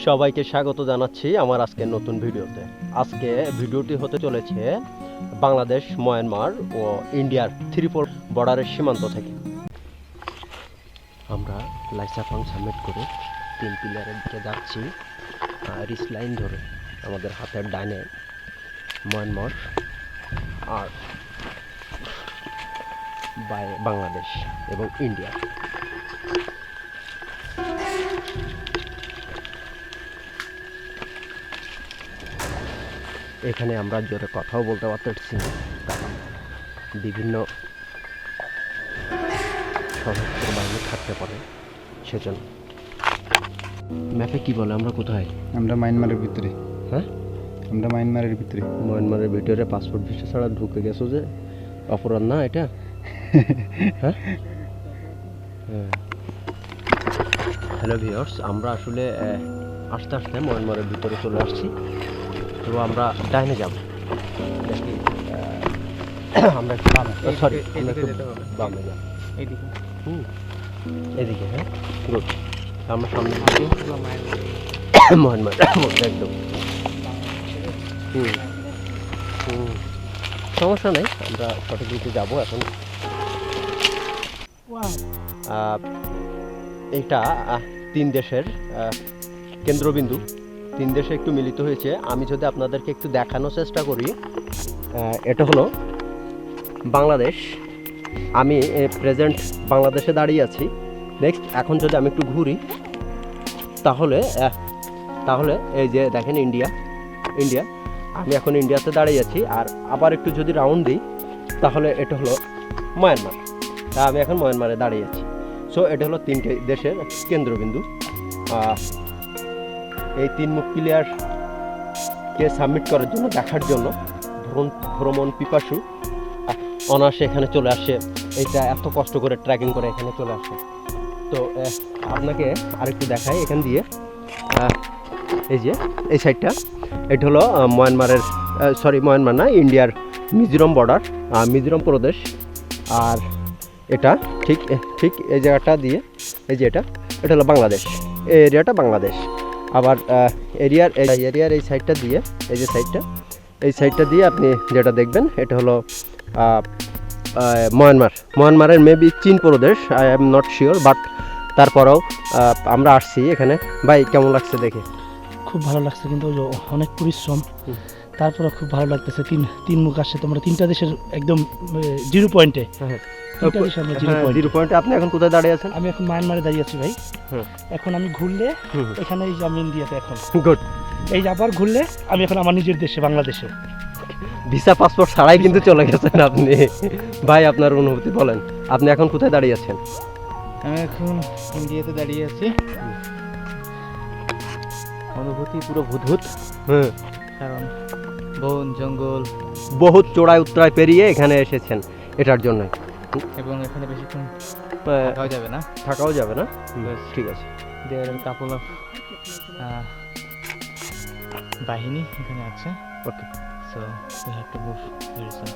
সবাইকে স্বাগত জানাচ্ছি আমার আজকের নতুন ভিডিওতে। আজকে ভিডিওটি হতে চলেছে বাংলাদেশ, মায়ানমার ও ইন্ডিয়ার ত্রিপল বর্ডারের সীমান্ত থেকে। আমরা লাইসাপাং সাবমিট করে 3 পিলারের দিকে যাচ্ছি রিস লাইন ধরে। আমাদের হাতের ডাইনে মায়ানমার আর বাংলাদেশ এবং ইন্ডিয়া। এখানে আমরা জোরে কথাও বলতে পারতেছি না, কারণ বিভিন্ন সশস্ত্র বাহিনী থাকতে পারে, সেজন্য। ম্যাপে কি বলে আমরা কোথায়? আমরা মায়ানমারের ভিতরে। হ্যাঁ, আমরা মায়ানমারের ভিতরে। মায়ানমারের ভিতরে পাসপোর্ট ভিসা ছাড়া ঢুকে গেছো যে, অপরাধ না এটা? হ্যাঁ। হ্যালো ভিউয়ার্স, আমরা আসলে আস্তে আস্তে মায়ানমারের ভিতরে চলে আসছি। তো আমরা ডাইনে যাব, দেখি আমরা সরি বামে যাব, এইদিকে। এদিকে। হ্যাঁ, গুড। আমরা সামনে মায়ানমার একদম। সমস্যা নেই, আমরা সঠিক দিকে যাবো এখন। এটা 3 দেশের কেন্দ্রবিন্দু, 3 দেশে একটু মিলিত হয়েছে। আমি যদি আপনাদেরকে একটু দেখানোর চেষ্টা করি, এটা হলো বাংলাদেশ। আমি প্রেজেন্ট বাংলাদেশে দাঁড়িয়ে আছি। নেক্সট এখন যদি আমি একটু ঘুরি, তাহলে এই যে দেখেন ইন্ডিয়া। আমি এখন ইন্ডিয়াতে দাঁড়িয়ে আছি। আর আবার একটু যদি রাউন্ড দিই, তাহলে এটা হলো মায়ানমার। আমি এখন মায়ানমারে দাঁড়িয়ে আছি। সো এটা হলো 3টে দেশের কেন্দ্রবিন্দু। এই 3 মুখ প্লেয়ারকে সাবমিট করার জন্য, দেখার জন্য ভ্রমণ পিপাসু অনায়াসে এখানে চলে আসে। এইটা এত কষ্ট করে ট্রেকিং করে এখানে চলে আসে। তো আপনাকে আরেকটু দেখাই এখান দিয়ে। এই যে এই সাইডটা, এটা হলো মায়ানমার না, ইন্ডিয়ার মিজোরাম বর্ডার, মিজোরাম প্রদেশ। আর এটা ঠিক এই জায়গাটা দিয়ে, এই যে এটা হলো বাংলাদেশ। এই এরিয়াটা বাংলাদেশ। আবার এরিয়ার এই সাইডটা দিয়ে, এই যে এই সাইডটা দিয়ে আপনি যেটা দেখবেন, এটা হলো মায়ানমারের মেবি চীন প্রদেশ, I am not sure. But তারপরেও আমরা আসছি এখানে। ভাই, কেমন লাগছে দেখে? খুব ভালো লাগছে, কিন্তু অনেক পরিশ্রম। তারপরে খুব ভালো লাগতেছে। তিন মুখ আসছে, তোমরা 3টা দেশের একদম 0 পয়েন্টে। জিরো পয়েন্টে। আপনি এখন কোথায় দাঁড়িয়ে আছেন? আমি এখন মায়ানমারে দাঁড়িয়ে আছি ভাই। এখন আমি ঘুরলে এখানে, এই যে আমি ইন্ডিয়াতে এখন। গুড। এই যে আবার ঘুরলে আমি এখন আমার নিজের দেশে, বাংলাদেশে। ভিসা পাসপোর্ট ছাড়াই কিন্তু চলে গেছেন আপনি। ভাই, আপনার অনুভূতি বলেন, আপনি এখন কোথায় দাঁড়িয়ে আছেন? আমি এখন ইন্ডিয়াতে দাঁড়িয়ে আছি। অনুভূতি পুরো ভূতভূত। কারণ বন জঙ্গল, বহুত চড়াই উত্তরায় পেরিয়ে এখানে এসেছেন এটার জন্য। এবং এখানে বেশিক্ষণ থাকাও যাবে না। ঠিক আছে। দেয়ার আর কাপল অফ বাহিনী এখানে আছে। Okay, so we have to move very soon.